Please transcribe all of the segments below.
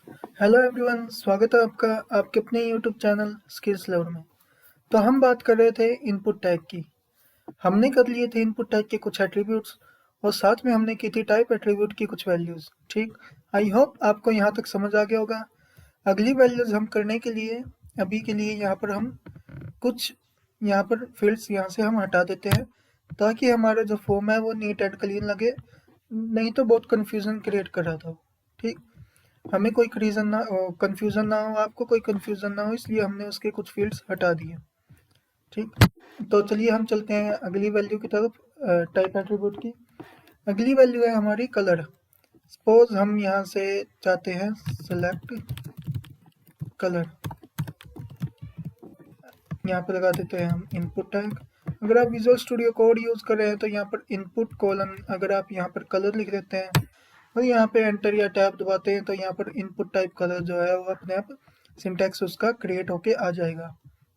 Hello everyone, स्वागत है आपका आपके अपने यूट्यूब चैनल स्किल्स लवर में। तो हम बात कर रहे थे इनपुट टैग की। हमने कर लिए थे इनपुट टैग के कुछ एट्रीब्यूट्स और साथ में हमने की थी टाइप एट्रीब्यूट की कुछ वैल्यूज़। ठीक, आई होप आपको यहाँ तक समझ आ गया होगा। अगली वैल्यूज़ हम करने के लिए अभी के लिए यहाँ पर हम कुछ यहाँ पर फील्ड्स यहाँ से हम हटा देते हैं ताकि हमारा जो फॉर्म है वो नीट एंड क्लीन लगे, नहीं तो बहुत कन्फ्यूज़न क्रिएट कर रहा था। ठीक, हमें कोई कन्फ्यूज़न ना हो, आपको कोई कन्फ्यूज़न ना हो, इसलिए हमने उसके कुछ फील्ड्स हटा दिए। ठीक, तो चलिए हम चलते हैं अगली वैल्यू की तरफ। टाइप एट्रीब्यूट की अगली वैल्यू है हमारी कलर। सपोज हम यहाँ से चाहते हैं सेलेक्ट कलर, यहाँ पे लगा देते हैं हम इनपुट टैग। अगर आप विजुअल स्टूडियो कोड यूज़ कर रहे हैं तो यहाँ पर इनपुट कोलन, अगर आप यहाँ पर कलर लिख देते हैं और यहाँ पे एंटर या टैब दबाते हैं तो यहाँ पर इनपुट टाइप कलर जो है वो अपने आप सिंटैक्स उसका क्रिएट होके आ जाएगा।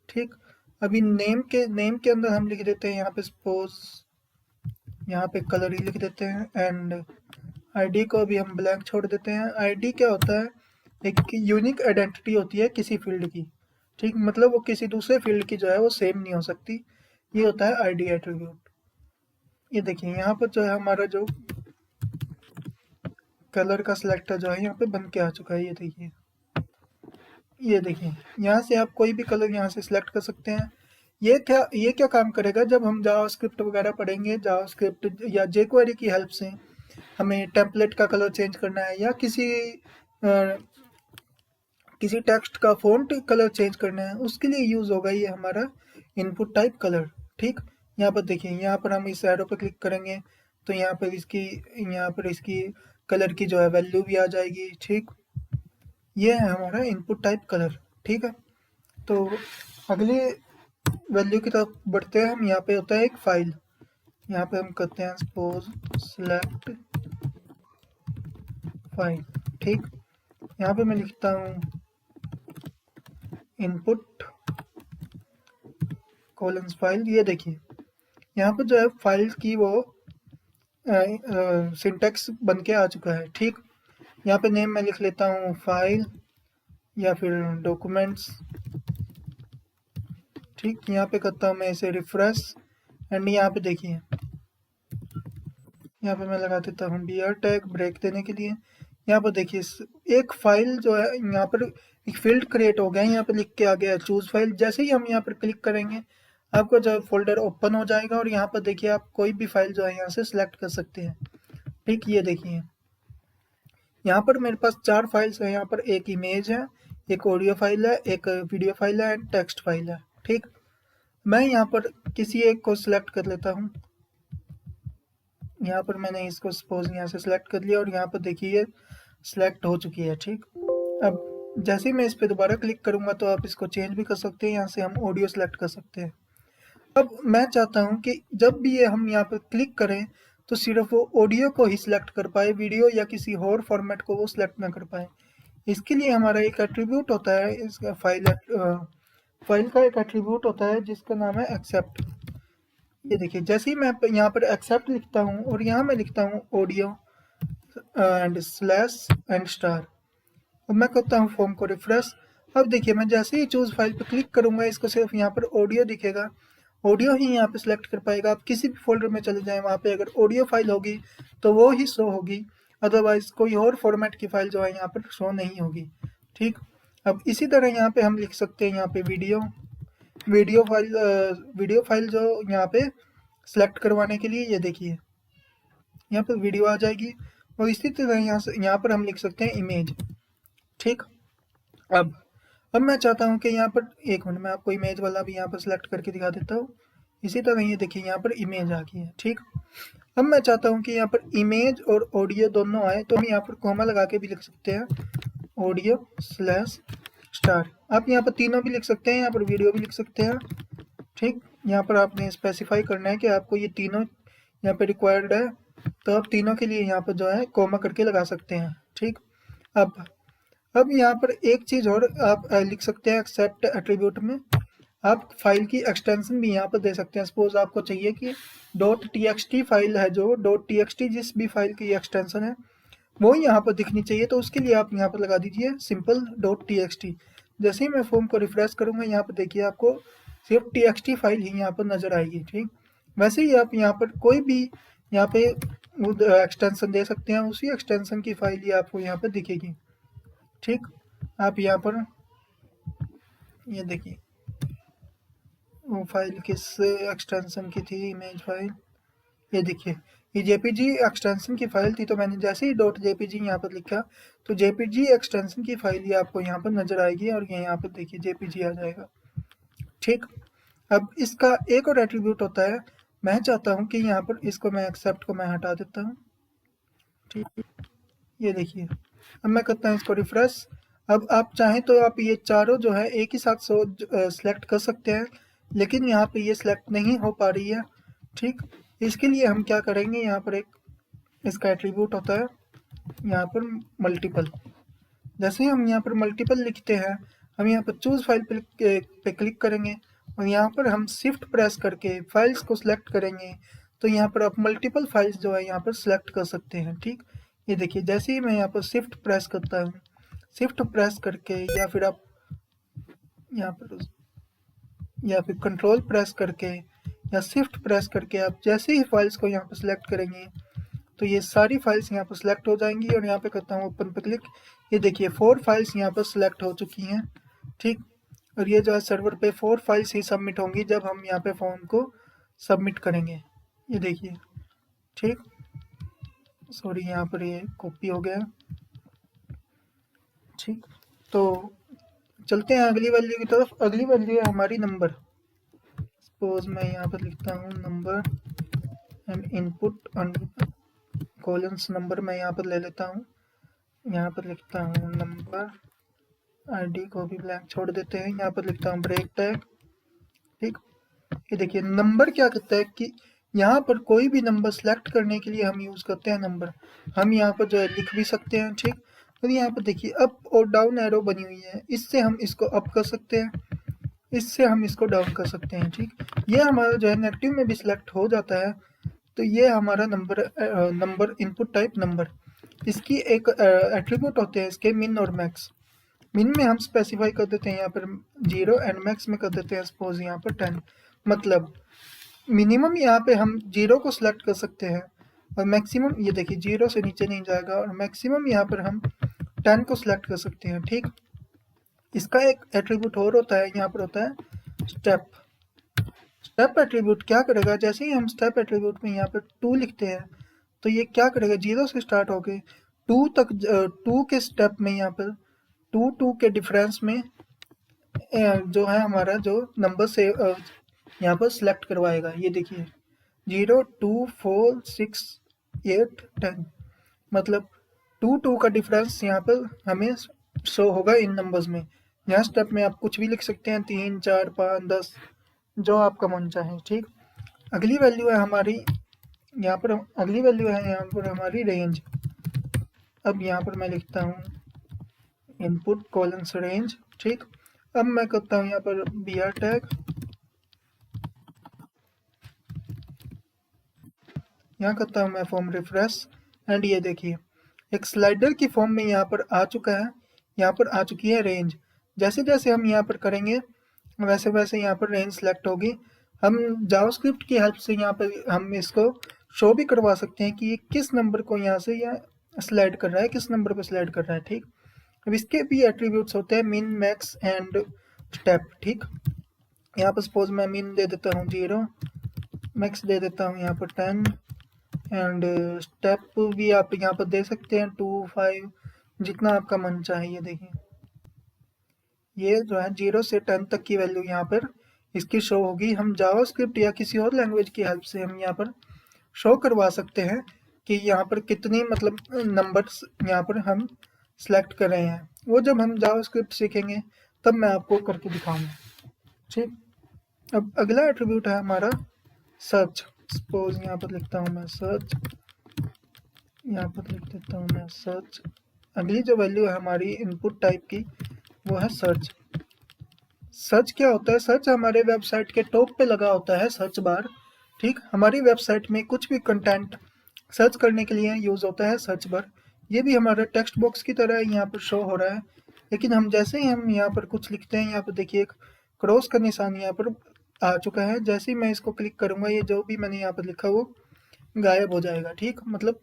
ठीक, अभी नेम के अंदर हम लिख देते हैं यहाँ पे सपोज यहाँ पे कलर ही लिख देते हैं एंड आईडी को भी हम ब्लैंक छोड़ देते हैं। आईडी क्या होता है? एक यूनिक आइडेंटिटी होती है किसी फील्ड की। ठीक, मतलब वो किसी दूसरे फील्ड की जो है वो सेम नहीं हो सकती। ये होता है आईडी एट्रीब्यूट। ये देखिए यहाँ पर जो है हमारा जो कलर का सिलेक्टर जो है यहाँ पे बन के आ चुका है। ये देखिए यहाँ से आप कोई भी कलर यहाँ से सिलेक्ट कर सकते हैं। ये क्या काम करेगा? जब हम जावास्क्रिप्ट वगैरह पढ़ेंगे, जावास्क्रिप्ट या जेक्वेरी की हेल्प से हमें टेम्पलेट का कलर चेंज करना है या किसी टेक्स्ट का फ़ॉन्ट कलर चेंज करना है, उसके लिए यूज़ होगा ये हमारा इनपुट टाइप कलर। ठीक, यहाँ पर देखिए, यहाँ पर हम इस एरो पर क्लिक करेंगे तो यहाँ पर इसकी कलर की जो है वैल्यू भी आ जाएगी। ठीक, ये है हमारा इनपुट टाइप कलर। ठीक है, तो अगले वैल्यू की तरफ बढ़ते हैं हम। यहाँ पे होता है एक फाइल, यहाँ पे हम करते हैं सपोज सेलेक्ट फाइल। ठीक, यहाँ पे मैं लिखता हूँ इनपुट कॉलन्स फाइल। ये देखिए यहाँ पर जो है फाइल की वो सिंटेक्स बन के आ चुका है। ठीक, यहाँ पे नेम मैं लिख लेता हूँ फाइल या फिर डॉक्यूमेंट्स। ठीक, यहाँ पे करता हूँ मैं इसे रिफ्रेश एंड यहाँ पे देखिए, यहाँ पे मैं लगा देता हूँ बीआर टैग ब्रेक देने के लिए। यहाँ पर देखिए एक फाइल जो है, यहाँ पर एक फील्ड क्रिएट हो गया है, यहाँ पे लिख के आ गया है चूज फाइल। जैसे ही हम यहाँ पर क्लिक करेंगे आपका जो फोल्डर ओपन हो जाएगा और यहाँ पर देखिए आप कोई भी फाइल जो है यहाँ से सिलेक्ट कर सकते हैं। ठीक, ये देखिए यहाँ पर मेरे पास 4 फाइल्स हैं। यहाँ पर एक इमेज है, एक ऑडियो फाइल है, एक वीडियो फाइल है एंड टेक्स्ट फाइल है। ठीक, मैं यहाँ पर किसी एक को सिलेक्ट कर लेता हूँ। यहाँ पर मैंने इसको सपोज यहाँ से सिलेक्ट कर लिया और यहाँ पर देखिए ये सिलेक्ट हो चुकी है। ठीक, अब जैसे ही मैं इस पर दोबारा क्लिक करूँगा तो आप इसको चेंज भी कर सकते हैं, यहाँ से हम ऑडियो सेलेक्ट कर सकते हैं। अब मैं चाहता हूँ कि जब भी ये हम यहाँ पर क्लिक करें तो सिर्फ वो ऑडियो को ही सिलेक्ट कर पाए, वीडियो या किसी और फॉर्मेट को वो सिलेक्ट ना कर पाए। इसके लिए हमारा एक एट्रीब्यूट होता है, इसका फाइल का एक एट्रीब्यूट होता है जिसका नाम है एक्सेप्ट। ये देखिए जैसे ही मैं यहाँ पर एक्सेप्ट लिखता हूँ और यहाँ मैं लिखता हूँ audio and slash and star, अब मैं करता हूँ फॉर्म को रिफ्रेश। अब देखिए मैं जैसे ही चूज फाइल पर क्लिक करूंगा इसको सिर्फ यहाँ पर ऑडियो दिखेगा, ऑडियो ही यहाँ पे सिलेक्ट कर पाएगा। आप किसी भी फोल्डर में चले जाएं, वहाँ पे अगर ऑडियो फाइल होगी तो वो ही शो होगी, अदरवाइज कोई और फॉर्मेट की फाइल जो है यहाँ पर शो नहीं होगी। ठीक, अब इसी तरह यहाँ पे हम लिख सकते हैं यहाँ पे वीडियो फाइल जो यहाँ पे सिलेक्ट करवाने के लिए, ये देखिए यहाँ पर वीडियो आ जाएगी। और इसी तरह यहाँ पर हम लिख सकते हैं इमेज। ठीक, अब मैं चाहता हूँ कि यहाँ पर एक मिनट में आपको इमेज वाला भी यहाँ पर सिलेक्ट करके दिखा देता हूँ। इसी तरह ये देखिए यहाँ पर इमेज आ गई है। ठीक, अब मैं चाहता हूँ कि यहाँ पर इमेज और ऑडियो दोनों आए तो हम यहाँ पर कॉमा लगा के भी लिख सकते हैं ऑडियो स्लैश स्टार। आप यहाँ पर तीनों भी लिख सकते हैं, यहाँ पर वीडियो भी लिख सकते हैं। ठीक, यहाँ पर आपने स्पेसिफाई करना है कि आपको ये तीनों यहाँ पे रिक्वायर्ड है, तो आप तीनों के लिए यहाँ पर जो है कॉमा करके लगा सकते हैं। ठीक, अब यहाँ पर एक चीज़ और आप लिख सकते हैं एक्सेप्ट एट्रीब्यूट में, आप फाइल की एक्सटेंशन भी यहाँ पर दे सकते हैं। सपोज आपको चाहिए कि .txt फाइल है, जो .txt जिस भी फाइल की एक्सटेंशन है वो यहाँ पर दिखनी चाहिए। तो उसके लिए आप यहाँ पर लगा दीजिए सिंपल डॉट txt। जैसे ही मैं फॉर्म को रिफ्रेश करूँगा, यहाँ पर देखिए आपको सिर्फ txt फाइल ही यहाँ पर नज़र आएगी। ठीक, वैसे ही आप यहाँ पर कोई भी यहाँ पे एक्सटेंशन दे सकते हैं, उसी एक्सटेंशन की फाइल ही आपको यहाँ पर दिखेगी। ठीक, आप यहाँ पर ये देखिए वो फाइल किस एक्सटेंशन की थी, इमेज फाइल, ये देखिए ये जेपीजी एक्सटेंशन की फाइल थी। तो मैंने जैसे ही डॉट जेपीजी यहाँ पर लिखा तो जेपीजी एक्सटेंशन की फाइल ही आपको यहाँ पर नजर आएगी और ये यहाँ पर देखिए जेपीजी आ जाएगा। ठीक, अब इसका एक और एट्रीब्यूट होता है, मैं चाहता हूँ कि यहाँ पर इसको मैं एक्सेप्ट को मैं हटा देता हूँ। ठीक, ये देखिए अब मैं करता हूँ इसको रिफ्रेश। अब आप चाहें तो आप ये चारों जो है एक ही साथ सेलेक्ट कर सकते हैं, लेकिन यहाँ पे ये सिलेक्ट नहीं हो पा रही है। ठीक, इसके लिए हम क्या करेंगे, यहाँ पर एक इसका एट्रीब्यूट होता है यहाँ पर मल्टीपल। जैसे ही हम यहाँ पर मल्टीपल लिखते हैं, हम यहाँ पर चूज फाइल पे क्लिक करेंगे और यहाँ पर हम शिफ्ट प्रेस करके फाइल्स को सिलेक्ट करेंगे। तो यहाँ पर आप मल्टीपल फाइल्स जो है यहाँ पर सिलेक्ट कर सकते हैं। ठीक, ये देखिए जैसे ही मैं यहाँ पर शिफ्ट प्रेस करता हूँ, शिफ्ट प्रेस करके या फिर आप यहाँ पर या फिर कंट्रोल प्रेस करके या शिफ्ट प्रेस करके आप जैसे ही फाइल्स को यहाँ पर सिलेक्ट करेंगे तो ये सारी फाइल्स यहाँ पर सिलेक्ट हो जाएंगी। और यहाँ पे करता हूँ ओपन पे क्लिक, ये देखिए 4 फाइल्स यहाँ पर सिलेक्ट हो चुकी हैं। ठीक, और ये जो है सर्वर पे 4 फाइल्स ही सबमिट होंगी जब हम यहाँ पे फॉर्म को सबमिट करेंगे। ये देखिए, ठीक, सॉरी यहाँ पर ये कॉपी हो गया। ठीक, तो चलते हैं अगली वैल्यू की तरफ। अगली वैल्यू है हमारी नंबर। सपोज मैं यहाँ पर लिखता हूँ number and input columns number मैं यहाँ पर ले लेता हूँ। यहाँ पर लिखता हूँ नंबर, आईडी को भी ब्लैंक छोड़ देते हैं। यहाँ पर लिखता हूँ ब्रेक टैग। ठीक, ये देखिए नंबर क्या करता है कि यहाँ पर कोई भी नंबर सेलेक्ट करने के लिए हम यूज करते हैं नंबर। हम यहाँ पर जो है लिख भी सकते हैं। ठीक, तो यहाँ पर देखिए अप और डाउन एरो बनी हुई है, इससे हम इसको अप कर सकते हैं, इससे हम इसको डाउन कर सकते हैं। ठीक, ये हमारा जो है नेगेटिव में भी सिलेक्ट हो जाता है। तो ये हमारा नंबर इनपुट टाइप नंबर। इसकी एक एट्रीब्यूट होते हैं इसके मिन और मैक्स। मिन में हम स्पेसिफाई कर देते हैं यहाँ पर 0 एंड मैक्स में कर देते हैं सपोज यहाँ पर 10। मतलब मिनिमम यहाँ पे हम 0 को सिलेक्ट कर सकते हैं और मैक्सिमम ये देखिए 0 से नीचे नहीं जाएगा, और मैक्सिमम यहाँ पर हम 10 को सिलेक्ट कर सकते हैं। ठीक, इसका एक एट्रीब्यूट और होता है, यहाँ पर होता है स्टेप। स्टेप एट्रीब्यूट क्या करेगा, जैसे ही हम स्टेप एट्रीब्यूट में यहाँ पर 2 लिखते हैं तो ये क्या करेगा, 0 से स्टार्ट होके 2 तक 2 के स्टेप में यहाँ पर 2 के डिफरेंस में जो है हमारा जो नंबर से यहाँ पर सिलेक्ट करवाएगा। ये देखिए 0 2 4 6 8 10, मतलब 2 का डिफरेंस यहाँ पर हमें शो होगा इन नंबर्स में। यहाँ स्टेप में आप कुछ भी लिख सकते हैं, 3 4 5 10, जो आपका मन चाहे। ठीक, अगली वैल्यू है हमारी यहाँ पर, अगली वैल्यू है यहाँ पर हमारी रेंज। अब यहाँ पर मैं लिखता हूँ इनपुट कॉलम्स रेंज। ठीक, अब मैं करता हूँ यहाँ पर br टैग, यहाँ करता हूँ मैं फॉर्म रिफ्रेश एंड ये देखिए एक स्लाइडर की फॉर्म में यहाँ पर आ चुका है, यहाँ पर आ चुकी है रेंज। जैसे जैसे हम यहाँ पर करेंगे वैसे वैसे यहाँ पर रेंज सेलेक्ट होगी। हम जावास्क्रिप्ट की हेल्प से यहाँ पर हम इसको शो भी करवा सकते हैं कि ये किस नंबर को यहाँ से स्लाइड कर रहा है, किस नंबर पर स्लाइड कर रहा है। ठीक, अब इसके भी एट्रीब्यूट्स होते हैं मिन मैक्स एंड स्टेप। ठीक, यहाँ पर सपोज मैं मिन दे देता हूँ 0, मैक्स दे देता हूँ यहाँ पर 10 एंड स्टेप भी आप यहाँ पर दे सकते हैं 2 5, जितना आपका मन चाहे। ये देखिए ये जो है 0 से 10 तक की वैल्यू यहाँ पर इसकी शो होगी। हम जावास्क्रिप्ट या किसी और लैंग्वेज की हेल्प से हम यहाँ पर शो करवा सकते हैं कि यहाँ पर कितनी मतलब नंबर्स यहाँ पर हम सेलेक्ट कर रहे हैं। वो जब हम जावास्क्रिप्ट सीखेंगे तब मैं आपको करके दिखाऊंगा। ठीक, अब अगला एट्रीब्यूट है हमारा सर्च। सपोज यहाँ पर लिखता हूँ मैं सर्च, यहाँ पर लिख देता हूँ मैं सर्च। अगली जो वैल्यू है हमारी इनपुट टाइप की वो है सर्च। सर्च क्या होता है, सर्च हमारे वेबसाइट के टॉप पे लगा होता है सर्च बार। ठीक, हमारी वेबसाइट में कुछ भी कंटेंट सर्च करने के लिए यूज होता है सर्च बार। ये भी हमारा टेक्स्ट बॉक्स की तरह यहाँ पर शो हो रहा है, लेकिन हम जैसे ही हम यहाँ पर कुछ लिखते हैं, यहाँ पर देखिए एक क्रॉस का निशान यहाँ पर आ चुका है। जैसे ही मैं इसको क्लिक करूँगा, ये जो भी मैंने यहाँ पर लिखा वो गायब हो जाएगा, ठीक, मतलब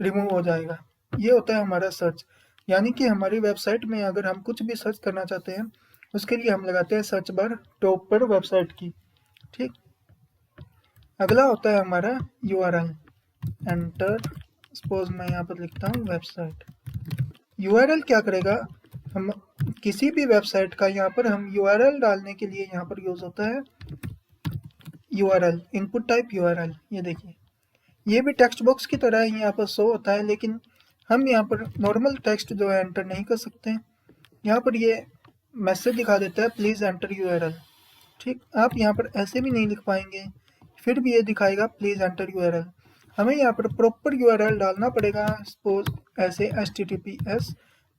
रिमूव हो जाएगा। ये होता है हमारा सर्च, यानी कि हमारी वेबसाइट में अगर हम कुछ भी सर्च करना चाहते हैं, उसके लिए हम लगाते हैं सर्च बार टॉप पर वेबसाइट की, ठीक। अगला होता है हमारा URL। एंटर, सपोज मैं यहाँ पर लिखता हूँ वेबसाइट। URL क्या करेगा, हम किसी भी वेबसाइट का यहाँ पर हम URL डालने के लिए यहाँ पर यूज होता है URL, इनपुट टाइप URL। ये देखिए, ये भी टेक्स्ट बॉक्स की तरह ही यहाँ पर शो होता है, लेकिन हम यहाँ पर नॉर्मल टेक्स्ट जो है एंटर नहीं कर सकते। यहाँ पर ये मैसेज दिखा देता है प्लीज एंटर URL, ठीक। आप यहाँ पर ऐसे भी नहीं लिख पाएंगे, फिर भी ये दिखाएगा प्लीज एंटर URL। हमें यहाँ पर प्रॉपर URL डालना पड़ेगा, सपोज ऐसे HTTPS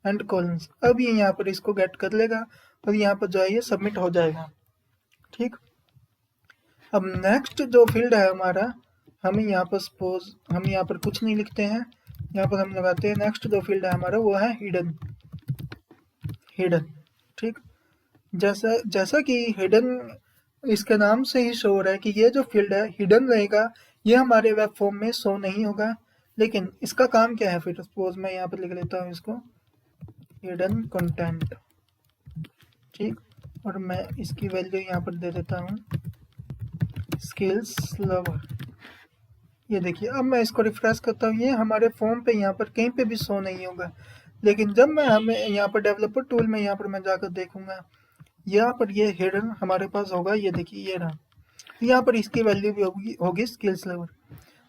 एंड कॉलन्स। अब ये यहाँ पर इसको गेट कर लेगा और यहाँ पर जो है ये सबमिट हो जाएगा, ठीक। अब नेक्स्ट जो फील्ड है हमारा, हमें यहाँ पर सपोज हम यहाँ पर कुछ नहीं लिखते हैं, यहाँ पर हम लगाते हैं नेक्स्ट जो फील्ड है हमारा वो है हिडन। हिडन, ठीक। जैसा कि हिडन इसके नाम से ही शो हो रहा है कि ये जो फील्ड है हिडन रहेगा, ये हमारे वेब फॉर्म में शो नहीं होगा। लेकिन इसका काम क्या है, फिर सपोज मैं यहाँ पर लिख लेता हूँ इसको हिडन कंटेंट, ठीक। और मैं इसकी वैल्यू यहाँ पर दे देता हूँ स्किल्स लवर। ये देखिए, अब मैं इसको रिफ्रेश करता हूँ, ये हमारे फॉर्म पे यहाँ पर कहीं पे भी शो नहीं होगा। लेकिन जब मैं हमें यहाँ पर डेवलपर टूल में यहाँ पर मैं जाकर देखूंगा, यहाँ पर ये हिडन हमारे पास होगा। ये देखिए, ये रहा, यहाँ पर इसकी वैल्यू भी होगी स्किल्स लेवल।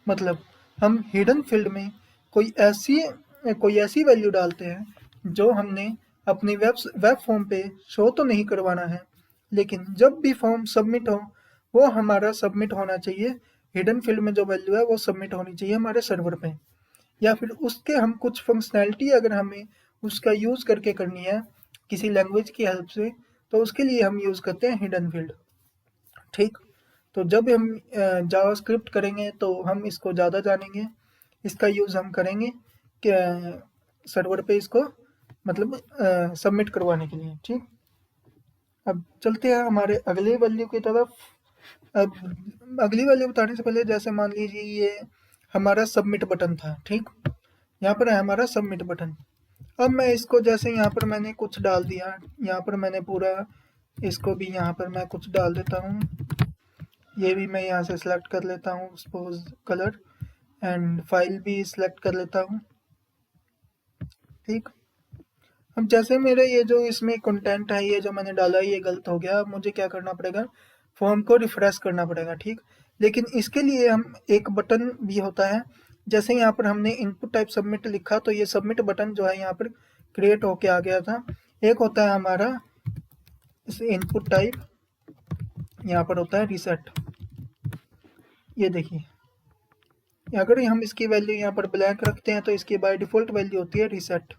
मतलब हम हिडन फील्ड में कोई ऐसी वैल्यू डालते हैं जो हमने अपनी वेब फॉर्म पे शो तो नहीं करवाना है, लेकिन जब भी फॉर्म सबमिट हो वो हमारा सबमिट होना चाहिए। हिडन फील्ड में जो वैल्यू है वो सबमिट होनी चाहिए हमारे सर्वर पे, या फिर उसके हम कुछ फंक्शनैलिटी अगर हमें उसका यूज़ करके करनी है किसी लैंग्वेज की हेल्प से, तो उसके लिए हम यूज़ करते हैं हिडन फील्ड, ठीक। तो जब हम जावास्क्रिप्ट करेंगे तो हम इसको ज़्यादा जानेंगे, इसका यूज़ हम करेंगे कि सर्वर पे इसको मतलब सबमिट करवाने के लिए, ठीक। अब चलते हैं हमारे अगले वैल्यू की तरफ। अब अगली वैल्यू बताने से पहले, जैसे मान लीजिए ये हमारा सबमिट बटन था, ठीक। यहाँ पर है हमारा सबमिट बटन। अब मैं इसको जैसे यहाँ पर मैंने कुछ डाल दिया, यहाँ पर मैंने पूरा इसको भी यहाँ पर मैं कुछ डाल देता हूँ। ये भी मैं यहाँ से सिलेक्ट कर लेता हूँ, सपोज कलर, एंड फाइल भी सिलेक्ट कर लेता हूँ, ठीक। अब जैसे मेरे ये जो इसमें कंटेंट है, ये जो मैंने डाला ये गलत हो गया, अब मुझे क्या करना पड़ेगा, फॉर्म को रिफ्रेश करना पड़ेगा, ठीक। लेकिन इसके लिए हम एक बटन भी होता है, जैसे यहाँ पर हमने इनपुट टाइप सबमिट लिखा तो ये सबमिट बटन जो है यहाँ पर क्रिएट होके आ गया था। एक होता है हमारा इस इनपुट टाइप, यहाँ पर होता है रिसेट। ये देखिए, अगर हम इसकी वैल्यू यहाँ पर ब्लैंक रखते हैं तो इसकी बाय डिफॉल्ट वैल्यू होती है रिसेट।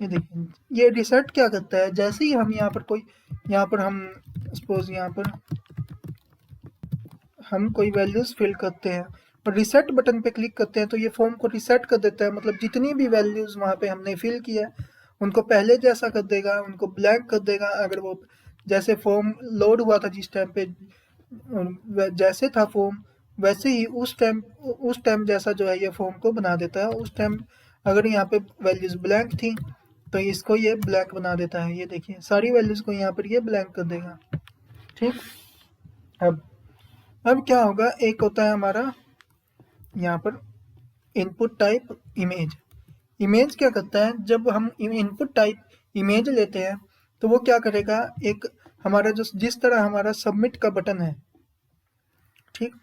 ये देखिए, ये रिसेट क्या करता है, जैसे ही हम यहाँ पर हम सपोज यहाँ पर हम कोई वैल्यूज फिल करते हैं और रिसेट बटन पे क्लिक करते हैं तो ये फॉर्म को रिसेट कर देता है। मतलब जितनी भी वैल्यूज वहाँ पे हमने फिल किया उनको पहले जैसा कर देगा, उनको ब्लैंक कर देगा। अगर वो जैसे फॉर्म लोड हुआ था जिस टाइम पे जैसे था फॉर्म, वैसे ही उस टाइम जैसा जो है ये फॉर्म को बना देता है। उस टाइम अगर यहाँ पे वैल्यूज ब्लैंक थी तो इसको ये ब्लैंक बना देता है। ये देखिए, सारी वैल्यूज को यहाँ पर ये ब्लैंक कर देगा, ठीक। अब क्या होगा, एक होता है हमारा यहाँ पर इनपुट टाइप इमेज। इमेज क्या करता है, जब हम इनपुट टाइप इमेज लेते हैं तो वो क्या करेगा, एक हमारा जो जिस तरह हमारा सबमिट का बटन है, ठीक,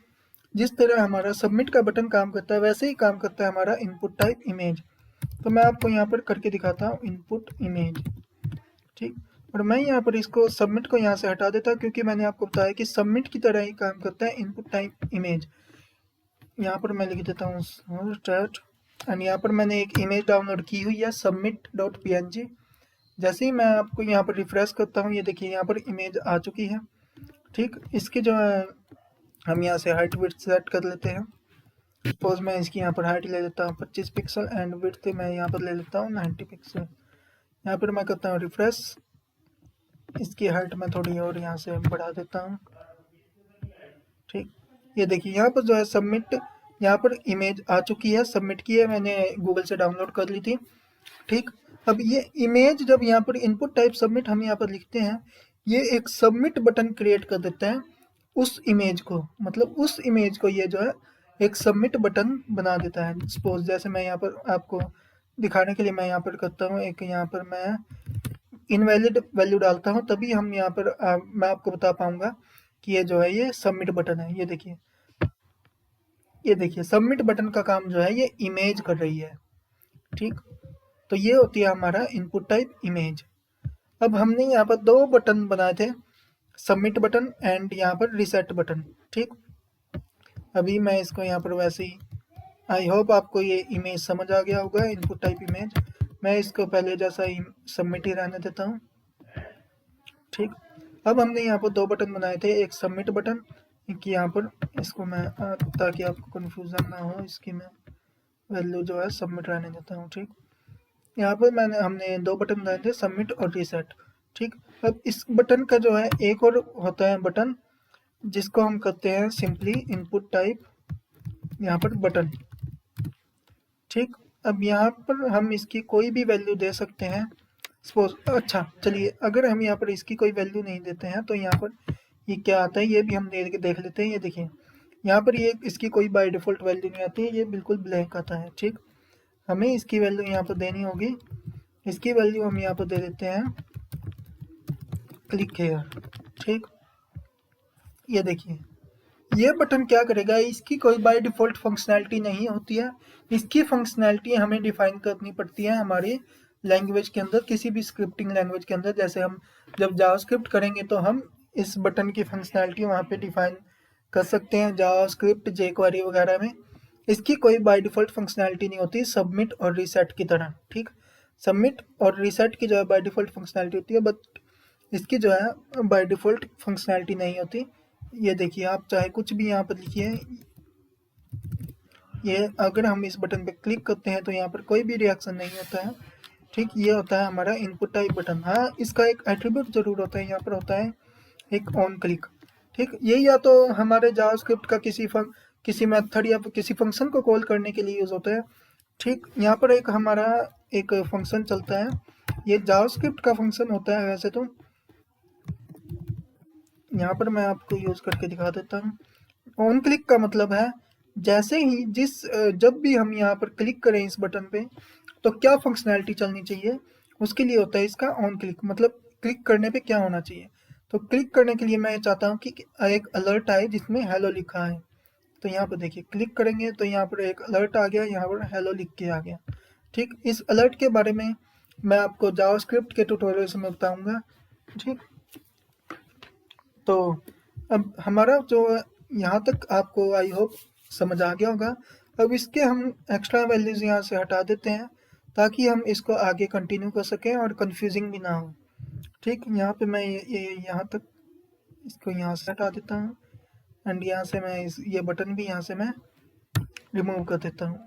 जिस तरह हमारा सबमिट का बटन काम करता है वैसे ही काम करता है हमारा इनपुट टाइप इमेज। तो मैं आपको यहाँ पर करके दिखाता हूँ इनपुट इमेज, ठीक। और मैं यहाँ पर इसको सबमिट को यहाँ से हटा देता हूँ, क्योंकि मैंने आपको बताया कि सबमिट की तरह ही काम करता है इनपुट टाइप इमेज। यहाँ पर मैं लिख देता हूँ स्टार्ट, एंड यहाँ पर मैंने एक इमेज डाउनलोड की हुई है submit.png। जैसे ही मैं आपको यहाँ पर रिफ्रेश करता हूँ, ये देखिए यहाँ पर इमेज आ चुकी है, ठीक। इसकी जो है हम यहाँ से हाइट विड्थ सेट कर लेते हैं, सपोज मैं इसकी यहाँ पर हाइट ले लेता हूँ 25 पिक्सल एंड विड्थ मैं यहाँ पर ले लेता हूँ 90 पिक्सल। यहाँ पर मैं करता हूँ रिफ्रेश, इसकी हाइट मैं थोड़ी और यहाँ से बढ़ा देता हूँ। ठीक, ये देखिए यहाँ पर जो है सबमिट, यहाँ पर इमेज आ चुकी है, सबमिट की है, मैंने गूगल से डाउनलोड कर ली थी। ठीक, अब ये इमेज जब यहाँ पर इनपुट टाइप सबमिट हम यहाँ पर लिखते हैं, ये एक सबमिट बटन क्रिएट कर देता है उस इमेज को, मतलब उस इमेज को ये जो है एक सबमिट बटन बना देता है। सपोज जैसे मैं यहाँ पर आपको दिखाने के लिए मैं यहाँ पर करता हूँ, एक यहाँ पर मैं इनवैलिड वैल्यू डालता हूँ, तभी हम यहाँ पर मैं आपको बता पाऊंगा कि ये जो है ये सबमिट बटन है। ये देखिए, ये देखिए सबमिट बटन का काम जो है ये इमेज कर रही है। ठीक, तो ये होती है हमारा इनपुट टाइप इमेज। अब हमने यहाँ पर दो बटन बनाए थे, सबमिट बटन एंड यहाँ पर रिसेट बटन। ठीक, अभी मैं इसको यहाँ पर वैसे ही, आई होप आपको ये इमेज समझ आ गया होगा, इनपुट टाइप इमेज। मैं इसको पहले जैसा ही सबमिट ही रहने देता हूँ। ठीक, अब हमने यहाँ पर दो बटन बनाए थे, एक सबमिट बटन, एक यहाँ पर, इसको मैं ताकि आपको कन्फ्यूज़न ना हो, इसकी मैं वैल्यू जो है सबमिट रहने देता हूँ। ठीक, यहाँ पर हमने दो बटन बनाए थे, सबमिट और रीसेट। ठीक, अब इस बटन का जो है एक और होता है बटन, जिसको हम कहते हैं सिंपली इनपुट टाइप यहाँ पर बटन। ठीक, अब यहाँ पर हम इसकी कोई भी वैल्यू दे सकते हैं। सपोज, अच्छा चलिए, अगर हम यहाँ पर इसकी कोई वैल्यू नहीं देते हैं तो यहाँ पर ये क्या आता है ये भी हम देख लेते हैं। ये देखिए यहाँ पर ये इसकी कोई बाय डिफ़ॉल्ट वैल्यू नहीं आती है, ये बिल्कुल ब्लैंक आता है। ठीक, हमें इसकी वैल्यू यहाँ पर देनी होगी, इसकी वैल्यू हम यहाँ पर दे देते हैं क्लिक हेयर। ठीक, ये देखिए ये बटन क्या करेगा, इसकी कोई बाय डिफ़ॉल्ट फंक्शनैलिटी नहीं होती है, इसकी फंक्शनैलिटी हमें डिफाइन करनी पड़ती है हमारी लैंग्वेज के अंदर, किसी भी स्क्रिप्टिंग लैंग्वेज के अंदर। जैसे हम जब जावास्क्रिप्ट करेंगे तो हम इस बटन की फंक्शनैलिटी वहाँ पे डिफाइन कर सकते हैं, जावास्क्रिप्ट जेक्वेरी वगैरह में। इसकी कोई बाय डिफ़ॉल्ट फंक्शनैलिटी नहीं होती सबमिट और रीसेट की तरह। ठीक, सबमिट और रीसेट की जो है बाय डिफ़ॉल्ट फंक्शनैलिटी होती है, बट इसकी जो है बाय डिफ़ॉल्ट फंक्शनैलिटी नहीं होती। ये देखिए आप चाहे कुछ भी यहाँ पर लिखिए, ये अगर हम इस बटन पे क्लिक करते हैं तो यहाँ पर कोई भी रिएक्शन नहीं होता है। ठीक, ये होता है हमारा इनपुट टाइप बटन। हाँ, इसका एक एट्रीब्यूट जरूर होता है, यहाँ पर होता है एक ऑन क्लिक। ठीक, ये या तो हमारे जावास्क्रिप्ट का किसी मेथड या किसी फंक्शन को कॉल करने के लिए यूज होता है। ठीक, यहाँ पर एक हमारा एक फंक्शन चलता है, ये जावास्क्रिप्ट का फंक्शन होता है वैसे तो। यहाँ पर मैं आपको यूज करके दिखा देता हूँ। ऑन क्लिक का मतलब है जैसे ही जब भी हम यहाँ पर क्लिक करें इस बटन पे तो क्या फंक्शनैलिटी चलनी चाहिए, उसके लिए होता है इसका ऑन क्लिक, मतलब क्लिक करने पे क्या होना चाहिए। तो क्लिक करने के लिए मैं चाहता हूँ कि एक अलर्ट आए जिसमें हेलो लिखा है। तो यहाँ पर देखिए क्लिक करेंगे तो यहाँ पर एक अलर्ट आ गया, यहाँ पर हेलो लिख के आ गया। ठीक, इस अलर्ट के बारे में मैं आपको जावास्क्रिप्ट के ट्यूटोरियल्स में बताऊँगा। ठीक, तो अब हमारा जो यहाँ तक आपको आई होप समझ आ गया होगा। अब इसके हम एक्स्ट्रा वैल्यूज़ यहाँ से हटा देते हैं ताकि हम इसको आगे कंटिन्यू कर सकें और कंफ्यूजिंग भी ना हो। ठीक, यहाँ पे मैं ये यहाँ तक इसको यहाँ से हटा देता हूँ एंड यहाँ से मैं ये बटन भी यहाँ से मैं रिमूव कर देता हूँ।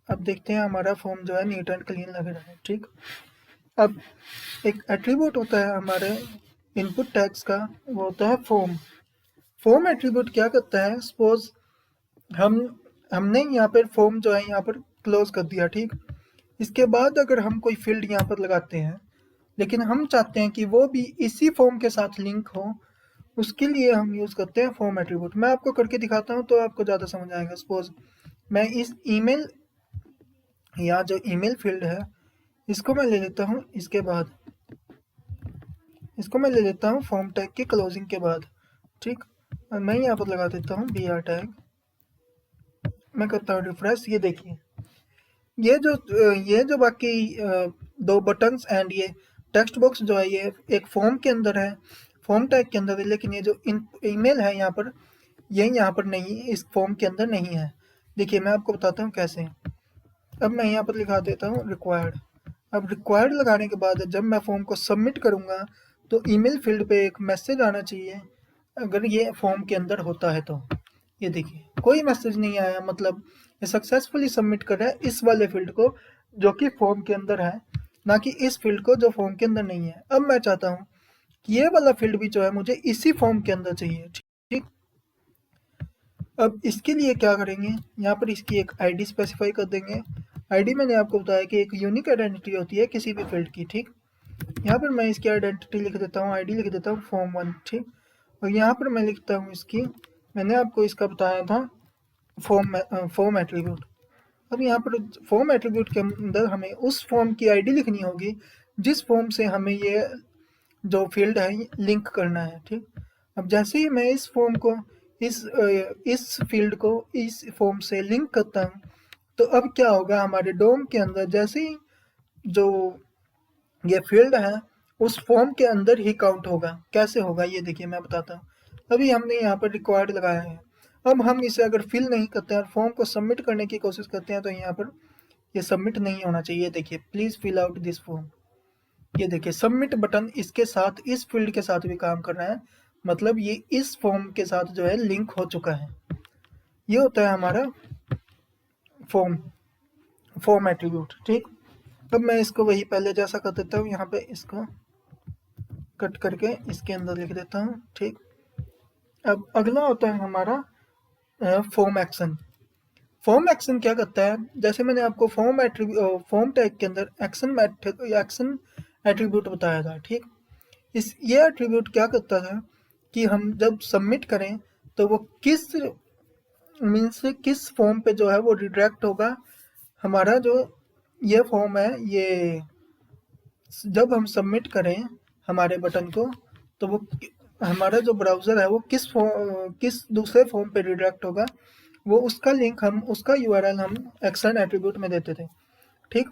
अब देखते हैं हमारा फॉर्म जो है नीट एंड क्लीन लग रहा है। ठीक, अब एक एट्रीब्यूट होता है हमारे इनपुट टैग्स का, वो होता है फॉर्म। फॉर्म एट्रीब्यूट क्या करता है, सपोज हमने यहाँ पर फॉर्म जो है यहाँ पर क्लोज कर दिया। ठीक, इसके बाद अगर हम कोई फील्ड यहाँ पर लगाते हैं लेकिन हम चाहते हैं कि वो भी इसी फॉर्म के साथ लिंक हो, उसके लिए हम यूज़ करते हैं फॉर्म एट्रीब्यूट। मैं आपको करके दिखाता हूँ तो आपको ज़्यादा समझ आएगा। सपोज मैं इस ईमेल या जो ईमेल फील्ड है इसको मैं ले लेता हूँ, इसके बाद इसको मैं ले लेता हूँ फॉर्म टैग के क्लोजिंग के बाद। ठीक, और मैं यहाँ पर लगा देता हूँ br टैग, मैं करता हूँ रिफ्रेश। ये देखिए ये जो बाकी दो बटन्स एंड ये टेक्स्ट बॉक्स जो है ये एक फॉर्म के अंदर है, फॉर्म टैग के अंदर है, लेकिन ये जो ईमेल है यहाँ पर, ये यहाँ पर नहीं, इस फॉर्म के अंदर नहीं है। देखिए मैं आपको बताता हूँ कैसे। अब मैं यहाँ पर लिखा देता हूँ रिक्वायर्ड। अब रिक्वायर्ड लगाने के बाद जब मैं फॉर्म को सबमिट करूँगा तो ईमेल फील्ड पे एक मैसेज आना चाहिए, अगर ये फॉर्म के अंदर होता है तो। ये देखिए कोई मैसेज नहीं आया, मतलब ये सक्सेसफुली सबमिट कर रहा है इस वाले फील्ड को जो कि फॉर्म के अंदर है, ना कि इस फील्ड को जो फॉर्म के अंदर नहीं है। अब मैं चाहता हूँ कि ये वाला फील्ड भी जो है मुझे इसी फॉर्म के अंदर चाहिए, ठीक। अब इसके लिए क्या करेंगे, यहाँ पर इसकी एक आईडी स्पेसिफाई कर देंगे। आईडी मैंने आपको बताया कि एक यूनिक आइडेंटिटी होती है किसी भी फील्ड की, ठीक। यहाँ पर मैं इसकी आइडेंटिटी लिख देता हूँ, आईडी लिख देता हूँ form1, ठीक। और यहाँ पर मैं लिखता हूँ इसकी, मैंने आपको इसका बताया था फॉर्म एट्रीब्यूट। अब यहाँ पर फॉर्म एट्रीब्यूट के अंदर हमें उस फॉर्म की आईडी लिखनी होगी जिस फॉर्म से हमें ये जो फील्ड है लिंक करना है, ठीक। अब जैसे ही मैं इस फॉर्म को इस फील्ड को इस फॉर्म से लिंक करता हूँ, तो अब क्या होगा, हमारे डोम के अंदर जैसे ही जो ये फील्ड है उस फॉर्म के अंदर ही काउंट होगा। कैसे होगा ये देखिए मैं बताता हूँ। अभी हमने यहाँ पर रिक्वायर्ड लगाया है, अब हम इसे अगर फिल नहीं करते हैं और फॉर्म को सबमिट करने की कोशिश करते हैं तो यहाँ पर ये सबमिट नहीं होना चाहिए। देखिए please fill out this form, ये देखिए सबमिट बटन इसके साथ इस फील्ड के साथ भी काम कर रहा है, मतलब ये इस फॉर्म के साथ जो है लिंक हो चुका है। ये होता है हमारा फॉर्म एट्रीब्यूट, ठीक। अब मैं इसको वही पहले जैसा कर देता हूँ, यहाँ पे इसको कट करके इसके अंदर लिख देता हूँ, ठीक। अब अगला होता है हमारा फॉर्म एक्शन। फॉर्म एक्शन क्या करता है, जैसे मैंने आपको फॉर्म टैग के अंदर एक्शन एट्रीब्यूट बताया था, ठीक। ये एट्रीब्यूट क्या करता था कि हम जब सबमिट करें तो वो किस फॉर्म पे जो है वो रिडायरेक्ट होगा। हमारा जो ये फॉर्म है, ये जब हम सबमिट करें हमारे बटन को तो वो हमारा जो ब्राउज़र है वो किस दूसरे फॉर्म पे रिडायरेक्ट होगा, वो उसका लिंक हम उसका यूआरएल हम एक्शन एट्रीब्यूट में देते थे, ठीक।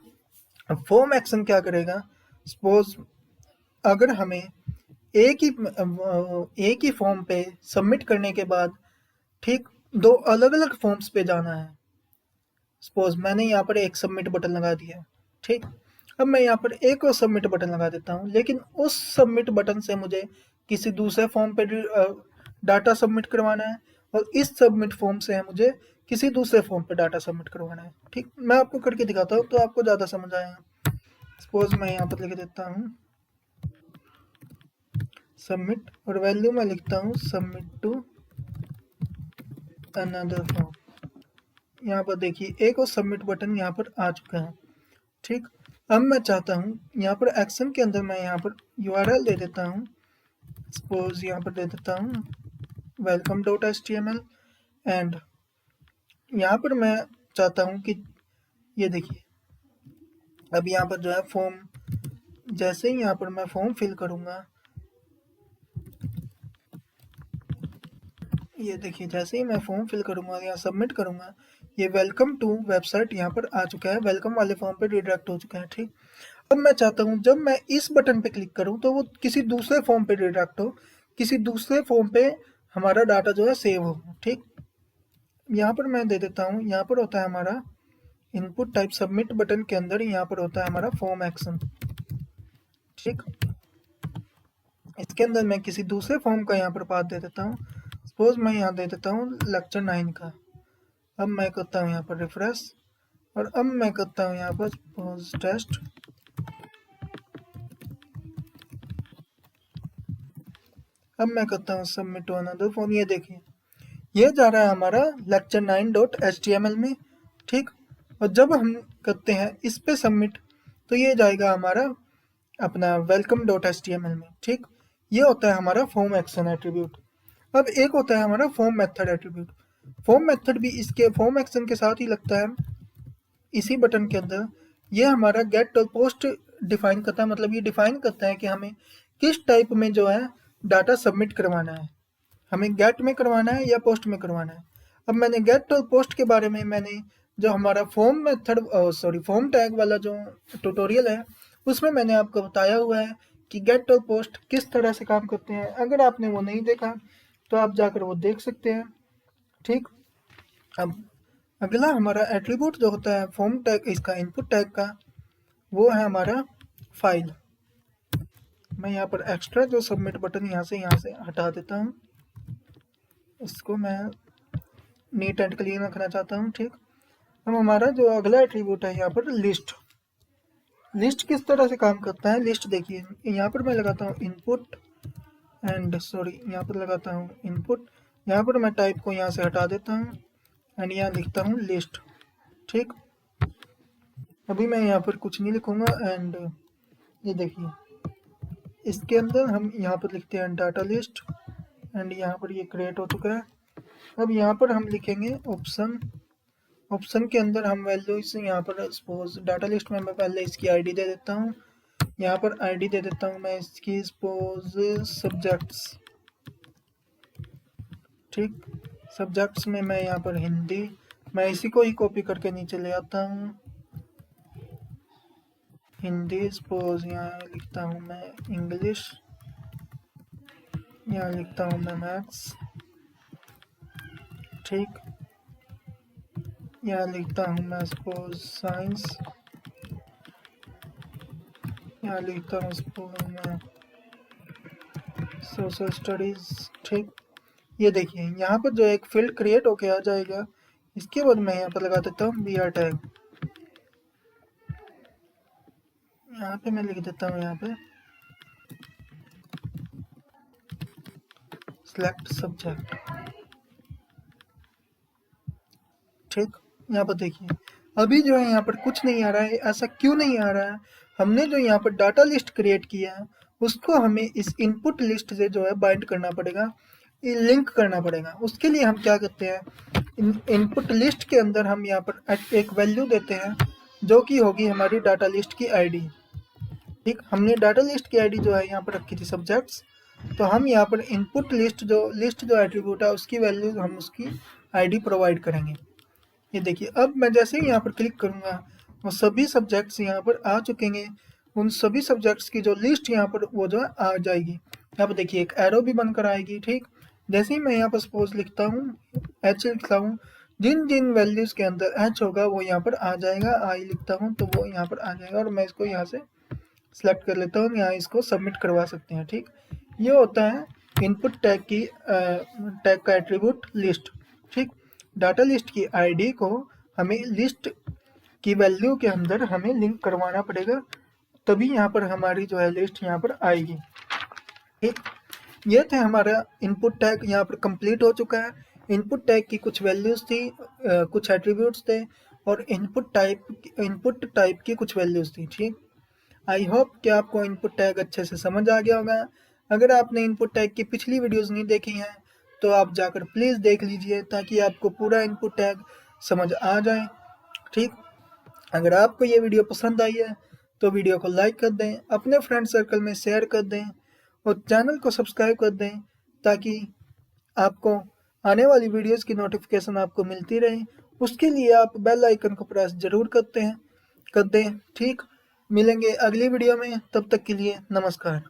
अब फॉर्म एक्शन क्या करेगा, सपोज अगर हमें एक ही फॉर्म पे सबमिट करने के बाद, ठीक, दो अलग अलग फॉर्म्स पे जाना है। सपोज मैंने यहाँ पर एक सबमिट बटन लगा दिया, ठीक। अब मैं यहाँ पर एक और सबमिट बटन लगा देता हूँ, लेकिन उस सबमिट बटन से मुझे किसी दूसरे फॉर्म पे डाटा सबमिट करवाना है और इस सबमिट फॉर्म से है मुझे किसी दूसरे फॉर्म पे डाटा सबमिट करवाना है, ठीक। मैं आपको करके दिखाता हूँ तो आपको ज़्यादा समझ आएगा। सपोज मैं यहाँ पर लिख देता हूँ सबमिट और वैल्यू में लिखता हूँ सबमिट टू अनदर फॉर्म। यहाँ पर देखिए एक और सबमिट बटन यहाँ पर आ चुका है, ठीक। अब मैं चाहता हूँ यहाँ पर एक्शन के अंदर मैं यहाँ पर यूआरएल दे देता हूँ, सपोज यहाँ पर दे देता हूँ welcome.html एंड यहाँ पर मैं चाहता हूँ कि ये देखिए अब यहाँ पर जो है फॉर्म, जैसे ही यहाँ पर मैं फॉर्म फिल करूँगा, ये देखिए जैसे ही मैं फॉर्म फिल करूँगा या सबमिट करूँगा, ये वेलकम टू वेबसाइट यहाँ पर आ चुका है, वेलकम वाले फॉर्म पे रिडायरेक्ट हो चुका है, ठीक। अब मैं चाहता हूँ जब मैं इस बटन पे क्लिक करूँ तो वो किसी दूसरे फॉर्म पे रिडायरेक्ट हो, किसी दूसरे फॉर्म पे हमारा डाटा जो है सेव हो, ठीक। यहाँ पर मैं दे देता हूँ, यहाँ पर होता है हमारा इनपुट टाइप, सबमिट बटन के अंदर यहाँ पर होता है हमारा फॉर्म एक्शन, ठीक। इसके अंदर मैं किसी दूसरे फॉर्म का यहाँ पर पाथ दे देता हूँ, सपोज मैं यहाँ दे देता हूँ लेक्चर 9 का। अब मैं करता हूँ यहाँ पर रिफ्रेश और अब मैं करता हूँ यहाँ पर सपोज टेस्ट। अब मैं करता हूँ सबमिट टू अनदर फॉर्म, ये देखिए ये जा रहा है हमारा lecture 9.html में, ठीक। और जब हम करते हैं इस पे सबमिट तो ये जाएगा हमारा अपना welcome.html में, ठीक। ये होता है हमारा फॉर्म एक्शन एट्रीब्यूट। अब एक होता है हमारा form method attribute. Form method भी इसके फॉर्म एक्शन के साथ ही लगता है इसी बटन के अंदर। ये हमारा गेट और पोस्ट डिफाइन करता है, मतलब ये डिफाइन करता है कि हमें किस टाइप में जो है डाटा सबमिट करवाना है, हमें गेट में करवाना है या पोस्ट में करवाना है। अब मैंने गेट और पोस्ट के बारे में मैंने जो हमारा फॉर्म टैग वाला जो ट्यूटोरियल है उसमें मैंने आपको बताया हुआ है कि गेट और पोस्ट किस तरह से काम करते हैं। अगर आपने वो नहीं देखा तो आप जाकर वो देख सकते हैं, ठीक। अब अगला हमारा एट्रीब्यूट जो होता है फॉर्म टैग, इसका इनपुट टैग का, वो है हमारा फाइल। मैं यहाँ पर एक्स्ट्रा जो सबमिट बटन यहाँ से हटा देता हूँ, इसको मैं नीट एंड क्लीन रखना चाहता हूँ। ठीक, अब हमारा जो अगला एट्रीब्यूट है यहाँ पर लिस्ट। लिस्ट किस तरह से काम करता है, लिस्ट देखिए, यहाँ पर मैं लगाता हूँ इनपुट एंड सॉरी यहाँ पर लगाता हूँ इनपुट, यहाँ पर मैं टाइप को यहाँ से हटा देता हूँ एंड यहाँ लिखता हूँ लिस्ट। ठीक, अभी मैं यहाँ पर कुछ नहीं लिखूंगा एंड ये देखिए, इसके अंदर हम यहाँ पर लिखते हैं डाटा लिस्ट एंड यहाँ पर ये क्रिएट हो चुका है। अब यहाँ पर हम लिखेंगे ऑप्शन। ऑप्शन के अंदर हम वैल्यू इसे यहाँ पर सपोज डाटा लिस्ट में मैं पहले इसकी आईडी दे देता हूँ, यहाँ पर आईडी दे देता हूँ मैं इसकी सपोज सब्जेक्ट्स। ठीक, सब्जेक्ट्स में मैं यहाँ पर हिंदी, मैं इसी को ही कॉपी करके नीचे ले आता हूँ, हिंदी। सपोज यहाँ लिखता हूँ मैं इंग्लिश, यहाँ लिखता हूँ मैं मैथ्स। ठीक, यहाँ लिखता हूँ मैं सपोज साइंस, यहाँ लिखता हूँ सपोज मैं सोशल स्टडीज। ठीक, ये देखिए यहाँ पर जो एक फील्ड क्रिएट होके आ जाएगा, इसके बाद मैं यहाँ पर लगा देता हूँ br टैग। यहाँ पे मैं लिख देता हूँ यहाँ पे सिलेक्ट सब्जेक्ट। ठीक, यहाँ पर देखिए अभी जो है यहाँ पर कुछ नहीं आ रहा है। ऐसा क्यों नहीं आ रहा है, हमने जो यहाँ पर डाटा लिस्ट क्रिएट किया है उसको हमें इस इनपुट लिस्ट से जो है बाइंड करना पड़ेगा, लिंक करना पड़ेगा। उसके लिए हम क्या करते हैं, इनपुट लिस्ट के अंदर हम यहाँ पर एक वैल्यू देते हैं जो कि होगी हमारी डाटा लिस्ट की आईडी। ठीक, हमने डाटा लिस्ट की आईडी जो है यहाँ पर रखी थी सब्जेक्ट्स, तो हम यहाँ पर इनपुट लिस्ट जो एट्रीब्यूट है उसकी वैल्यू हम उसकी आईडी प्रोवाइड करेंगे। ये देखिए अब मैं जैसे ही यहाँ पर क्लिक करूँगा वो सभी सब्जेक्ट्स यहाँ पर आ चुकेंगे, उन सभी सब्जेक्ट्स की जो लिस्ट यहाँ पर वो जो है आ जाएगी। यहाँ पर देखिए एक एरो भी बनकर आएगी। ठीक, जैसे ही मैं यहाँ पर सपोज लिखता हूँ एच लिखता हूँ, जिन जिन वैल्यूज़ के अंदर एच होगा वो यहाँ पर आ जाएगा, आई लिखता हूँ तो वो यहाँ पर आ जाएगा और मैं इसको यहाँ से सिलेक्ट कर लेता हूँ, यहाँ इसको सबमिट करवा सकते हैं। ठीक, ये होता है इनपुट टैग का एट्रीब्यूट लिस्ट। ठीक, डाटा लिस्ट की आईडी को हमें लिस्ट की वैल्यू के अंदर हमें लिंक करवाना पड़ेगा, तभी यहाँ पर हमारी जो है लिस्ट यहाँ पर आएगी। ठीक, ये थे हमारा इनपुट टैग यहाँ पर कंप्लीट हो चुका है। इनपुट टैग की कुछ वैल्यूज़ थी, कुछ एट्रीब्यूट्स थे और इनपुट टाइप की कुछ वैल्यूज़ थी। ठीक, आई होप कि आपको इनपुट टैग अच्छे से समझ आ गया होगा। अगर आपने इनपुट टैग की पिछली वीडियोस नहीं देखी हैं तो आप जाकर प्लीज़ देख लीजिए ताकि आपको पूरा इनपुट टैग समझ आ जाए। ठीक, अगर आपको ये वीडियो पसंद आई है तो वीडियो को लाइक कर दें, अपने फ्रेंड सर्कल में शेयर कर दें और चैनल को सब्सक्राइब कर दें ताकि आपको आने वाली वीडियोस की नोटिफिकेशन आपको मिलती रहे। उसके लिए आप बेल आइकन को प्रेस ज़रूर कर दें। ठीक, मिलेंगे अगली वीडियो में, तब तक के लिए नमस्कार।